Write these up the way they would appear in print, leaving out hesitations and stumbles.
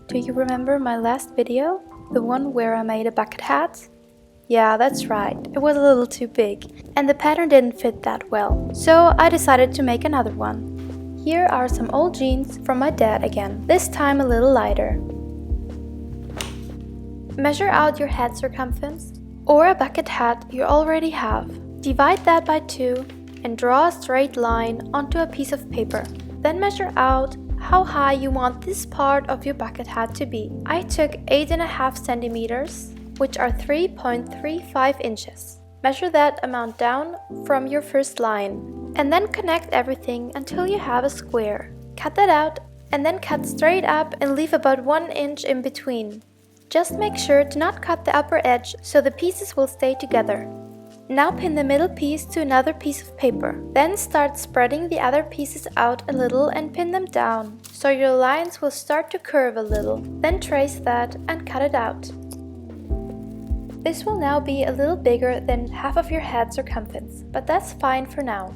Do you remember my last video? The one where I made a bucket hat? Yeah, that's right, it was a little too big, and the pattern didn't fit that well, so I decided to make another one. Here are some old jeans from my dad again, this time a little lighter. Measure out your head circumference, or a bucket hat you already have. Divide that by 2 and draw a straight line onto a piece of paper. Then measure out how high you want this part of your bucket hat to be. I took 8.5 centimeters, which are 3.35 inches. Measure that amount down from your first line, and then connect everything until you have a square. Cut that out, and then cut straight up and leave about 1 inch in between. Just make sure to not cut the upper edge so the pieces will stay together. Now pin the middle piece to another piece of paper. Then start spreading the other pieces out a little and pin them down, so your lines will start to curve a little. Then trace that and cut it out. This will now be a little bigger than half of your head circumference, but that's fine for now.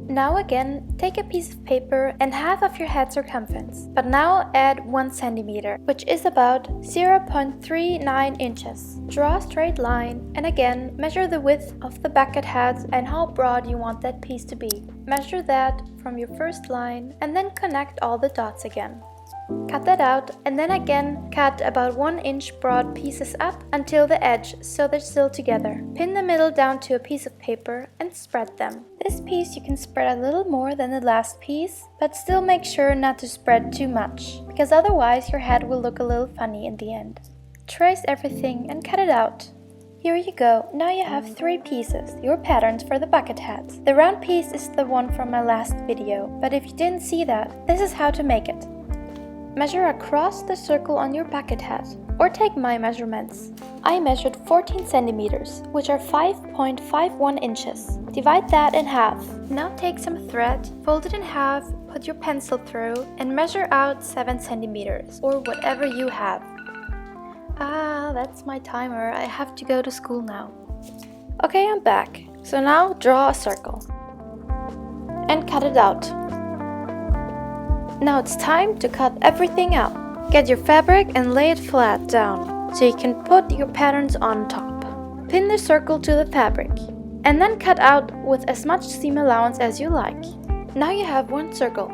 Now again, take a piece of paper and half of your head circumference, but now add 1 centimeter, which is about 0.39 inches. Draw a straight line and again measure the width of the bucket hat and how broad you want that piece to be. Measure that from your first line and then connect all the dots again. Cut that out and then again cut about 1 inch broad pieces up until the edge so they're still together. Pin the middle down to a piece of paper and spread them. This piece you can spread a little more than the last piece, but still make sure not to spread too much, because otherwise your head will look a little funny in the end. Trace everything and cut it out. Here you go, now you have 3 pieces, your patterns for the bucket hats. The round piece is the one from my last video, but if you didn't see that, this is how to make it. Measure across the circle on your bucket hat, or take my measurements. I measured 14 centimeters, which are 5.51 inches. Divide that in half. Now take some thread, fold it in half, put your pencil through, and measure out 7 centimeters, or whatever you have. Ah, that's my timer. I have to go to school now. Okay, I'm back. So now draw a circle. And cut it out. Now it's time to cut everything out. Get your fabric and lay it flat down, so you can put your patterns on top. Pin the circle to the fabric, and then cut out with as much seam allowance as you like. Now you have 1 circle.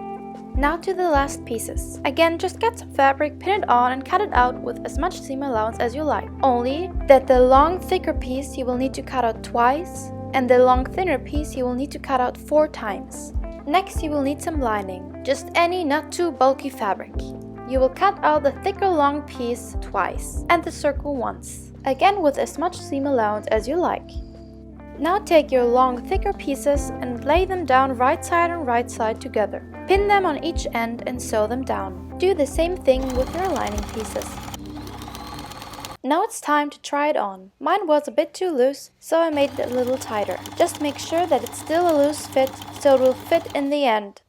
Now to the last pieces. Again, just get some fabric, pin it on, and cut it out with as much seam allowance as you like. Only that the long, thicker piece you will need to cut out twice, and the long, thinner piece you will need to cut out 4 times. Next, you will need some lining, just any not too bulky fabric. You will cut out the thicker long piece twice and the circle once, again with as much seam allowance as you like. Now take your long thicker pieces and lay them down right side and right side together. Pin them on each end and sew them down. Do the same thing with your lining pieces. Now it's time to try it on. Mine was a bit too loose, so I made it a little tighter. Just make sure that it's still a loose fit, so it will fit in the end.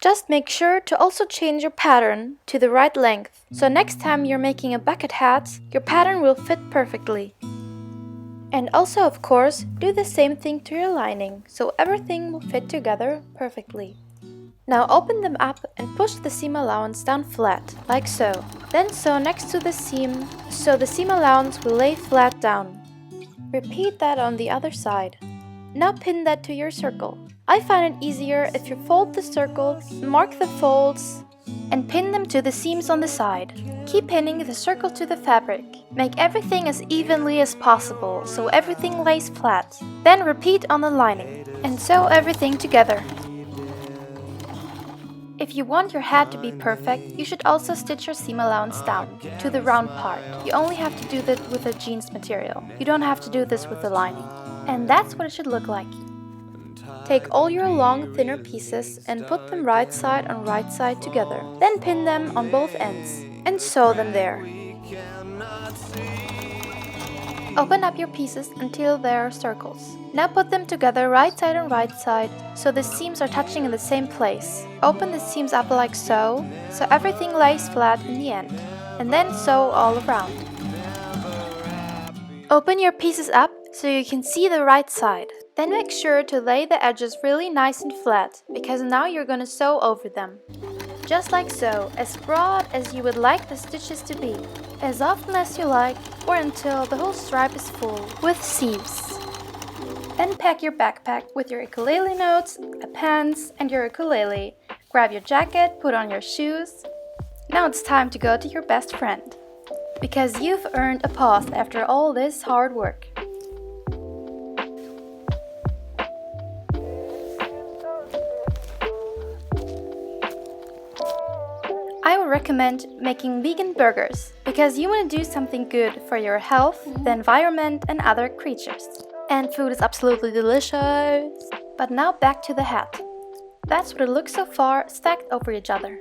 Just make sure to also change your pattern to the right length, so next time you're making a bucket hat, your pattern will fit perfectly. And also, of course, do the same thing to your lining, so everything will fit together perfectly. Now open them up and push the seam allowance down flat, like so. Then sew next to the seam, so the seam allowance will lay flat down. Repeat that on the other side. Now pin that to your circle. I find it easier if you fold the circle, mark the folds, and pin them to the seams on the side. Keep pinning the circle to the fabric. Make everything as evenly as possible, so everything lays flat. Then repeat on the lining, and sew everything together. If you want your hat to be perfect, you should also stitch your seam allowance down to the round part. You only have to do that with the jeans material. You don't have to do this with the lining. And that's what it should look like. Take all your long, thinner pieces and put them right side on right side together. Then pin them on both ends and sew them there. Open up your pieces until there are circles. Now put them together right side and right side, so the seams are touching in the same place. Open the seams up like so everything lays flat in the end, and then sew all around. Open your pieces up so you can see the right side. Then make sure to lay the edges really nice and flat, because now you're gonna sew over them. Just like so, as broad as you would like the stitches to be, as often as you like, or until the whole stripe is full with seams. Then pack your backpack with your ukulele notes, a pants, and your ukulele. Grab your jacket, put on your shoes. Now it's time to go to your best friend, because you've earned a pause after all this hard work. I would recommend making vegan burgers, because you want to do something good for your health, the environment, and other creatures. And food is absolutely delicious. But now back to the hat. That's what it looks so far, stacked over each other.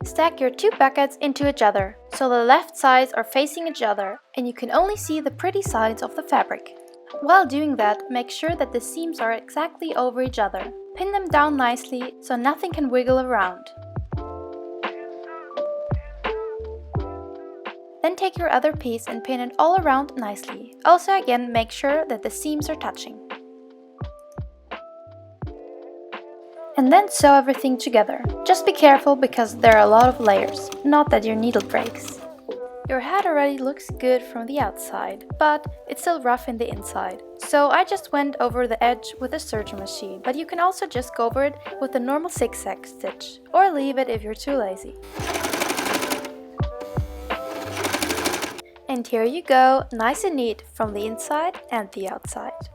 Stack your two buckets into each other, so the left sides are facing each other, and you can only see the pretty sides of the fabric. While doing that, make sure that the seams are exactly over each other. Pin them down nicely, so nothing can wiggle around. Then take your other piece and pin it all around nicely. Also again, make sure that the seams are touching. And then sew everything together. Just be careful because there are a lot of layers, not that your needle breaks. Your hat already looks good from the outside, but it's still rough in the inside. So I just went over the edge with a serger machine, but you can also just go over it with a normal zigzag stitch, or leave it if you're too lazy. And here you go, nice and neat from the inside and the outside.